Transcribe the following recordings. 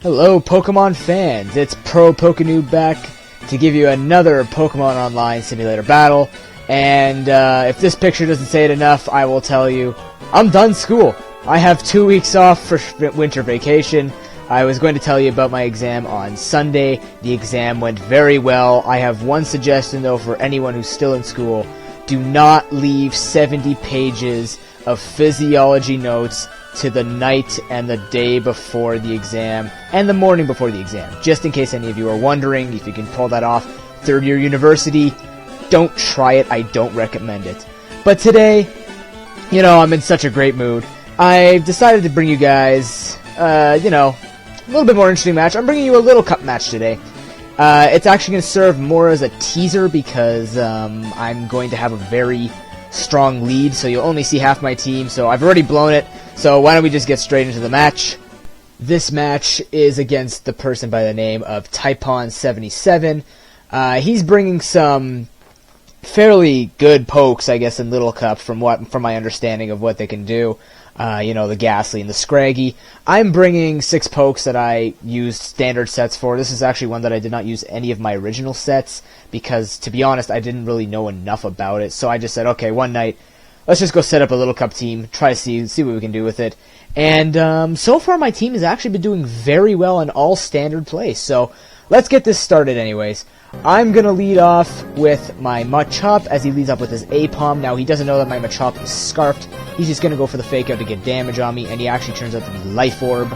Hello Pokemon fans, it's ProPokeNoob back to give you another Pokemon Online Simulator battle, and if this picture doesn't say it enough, I will tell you, I'm done school. I have 2 weeks off for winter vacation. I was going to tell you about my exam on Sunday. The exam went very well. I have one suggestion though for anyone who's still in school. Do not leave 70 pages of physiology notes to the night and the day before the exam, and the morning before the exam. Just in case any of you are wondering if you can pull that off. Third year university, don't try it, I don't recommend it. But today, you know, I'm in such a great mood. I've decided to bring you guys, you know, a little bit more interesting match. I'm bringing you a little cup match today. It's actually going to serve more as a teaser because I'm going to have a very strong lead, so you'll only see half my team, so I've already blown it. So why don't we just get straight into the match. This match is against the person by the name of Typon77. He's bringing some fairly good pokes, I guess, in Little Cup from my understanding of what they can do. You know, the Ghastly and the Scraggy. I'm bringing 6 pokes that I used standard sets for. This is actually one that I did not use any of my original sets because, to be honest, I didn't really know enough about it. So I just said, okay, one night, let's just go set up a Little Cup team, try to see what we can do with it. And so far my team has actually been doing very well in all standard plays. So let's get this started anyways. I'm going to lead off with my Machop as he leads up with his Apom. Now, he doesn't know that my Machop is Scarfed. He's just going to go for the Fake Out to get damage on me, and he actually turns out to be Life Orb.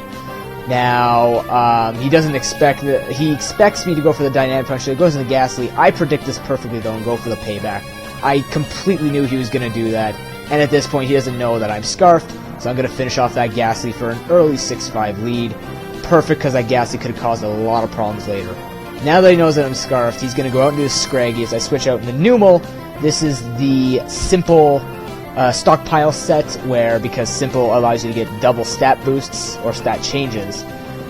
Now, he doesn't expect that. He expects me to go for the Dynamic Punch, so he goes to the Ghastly. I predict this perfectly, though, and go for the Payback. I completely knew he was going to do that, and at this point, he doesn't know that I'm Scarfed, so I'm going to finish off that Ghastly for an early 6-5 lead. Perfect, because that Ghastly could have caused a lot of problems later. Now that he knows that I'm Scarfed, he's going to go out and do his Scraggy as I switch out in the Numel. This is the simple stockpile set where, because simple allows you to get double stat boosts or stat changes.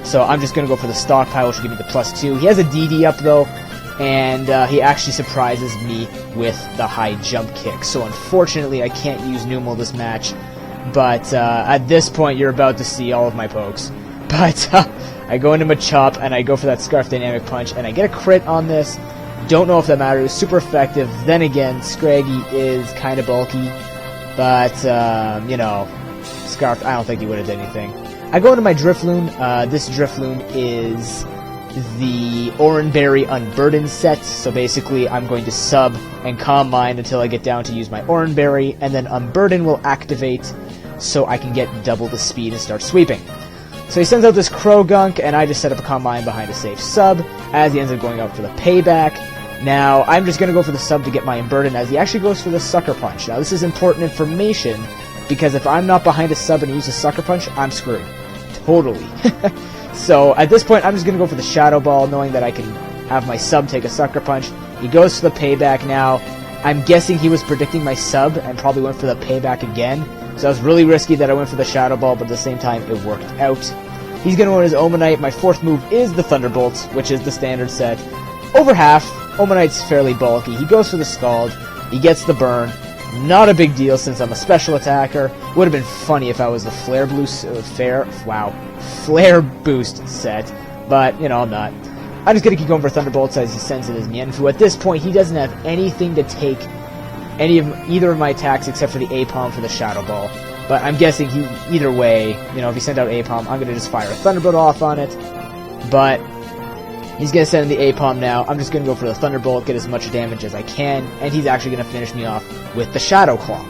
So I'm just going to go for the stockpile, which will give me the +2. He has a DD up though, and he actually surprises me with the high jump kick. So unfortunately I can't use Numel this match, but at this point you're about to see all of my pokes. But I go into Machop, and I go for that Scarf Dynamic Punch, and I get a crit on this. Don't know if that matters. Super effective. Then again, Scraggy is kind of bulky. But, you know, Scarf, I don't think he would have done anything. I go into my Drifloon. This Drifloon is the Oranberry Unburdened set. So basically, I'm going to sub and Calm Mind until I get down to use my Oranberry, and then Unburden will activate so I can get double the speed and start sweeping. So he sends out this Krogunk, and I just set up a Calm Mind behind a safe sub, as he ends up going out for the Payback. Now, I'm just going to go for the sub to get my Unburden, as he actually goes for the Sucker Punch. Now, this is important information, because if I'm not behind a sub and use a Sucker Punch, I'm screwed. Totally. So, at this point, I'm just going to go for the Shadow Ball, knowing that I can have my sub take a Sucker Punch. He goes for the Payback now. I'm guessing he was predicting my sub, and probably went for the Payback again. So it was really risky that I went for the Shadow Ball, but at the same time, it worked out. He's going to win his Omanite. My 4th move is the Thunderbolt, which is the standard set. Over half, Omanite's fairly bulky. He goes for the Scald. He gets the burn. Not a big deal since I'm a special attacker. Would have been funny if I was the Flare Boost set, but, you know, I'm not. I'm just going to keep going for Thunderbolts as he sends in his Mienfoo. At this point, he doesn't have anything to take either of my attacks except for the Apom for the Shadow Ball. But I'm guessing either way, you know, if he sent out Apom, I'm going to just fire a Thunderbolt off on it. But he's going to send in the Apom now. I'm just going to go for the Thunderbolt, get as much damage as I can, and he's actually going to finish me off with the Shadow Claw.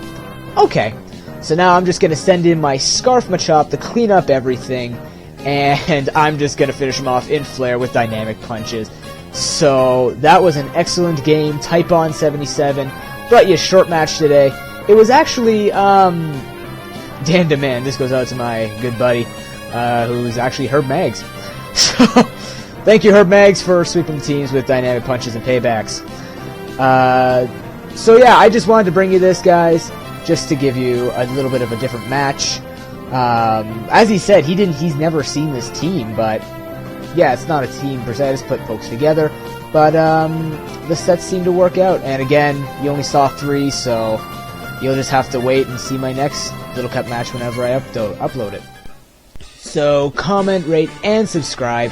Okay, so now I'm just going to send in my Scarf Machop to clean up everything, and I'm just going to finish him off in Flare with Dynamic Punches. So that was an excellent game. Typon77 brought you a short match today. It was actually, Dan Demand. This goes out to my good buddy, who's actually Herb Mags. So, thank you, Herb Mags, for sweeping teams with Dynamic Punches and Paybacks. So yeah, I just wanted to bring you this, guys, just to give you a little bit of a different match. As he said, he's never seen this team, but yeah, it's not a team per se. I just put folks together. But the sets seem to work out, and again, you only saw 3, so you'll just have to wait and see my next Little Cup match whenever I upload it. So comment, rate, and subscribe.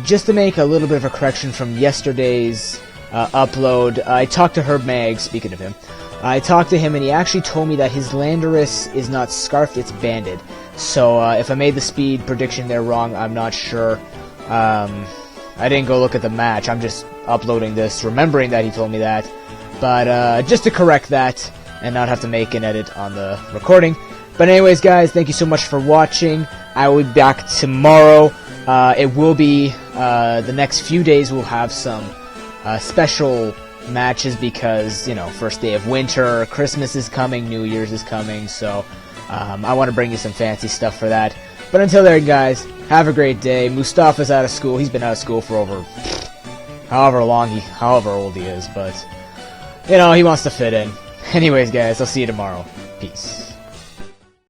Just to make a little bit of a correction from yesterday's upload, I talked to Herb Mag, speaking of him. I talked to him and he actually told me that his Landorus is not scarfed, it's banded. So if I made the speed prediction there wrong, I'm not sure. I didn't go look at the match, I'm just uploading this, remembering that he told me that. But just to correct that, and not have to make an edit on the recording. But anyways, guys, thank you so much for watching. I will be back tomorrow. It will be, the next few days we'll have some special matches because, you know, first day of winter, Christmas is coming, New Year's is coming, so I want to bring you some fancy stuff for that. But until then, guys, have a great day. Mustafa's out of school. He's been out of school for over however old he is, but, you know, he wants to fit in. Anyways, guys, I'll see you tomorrow. Peace.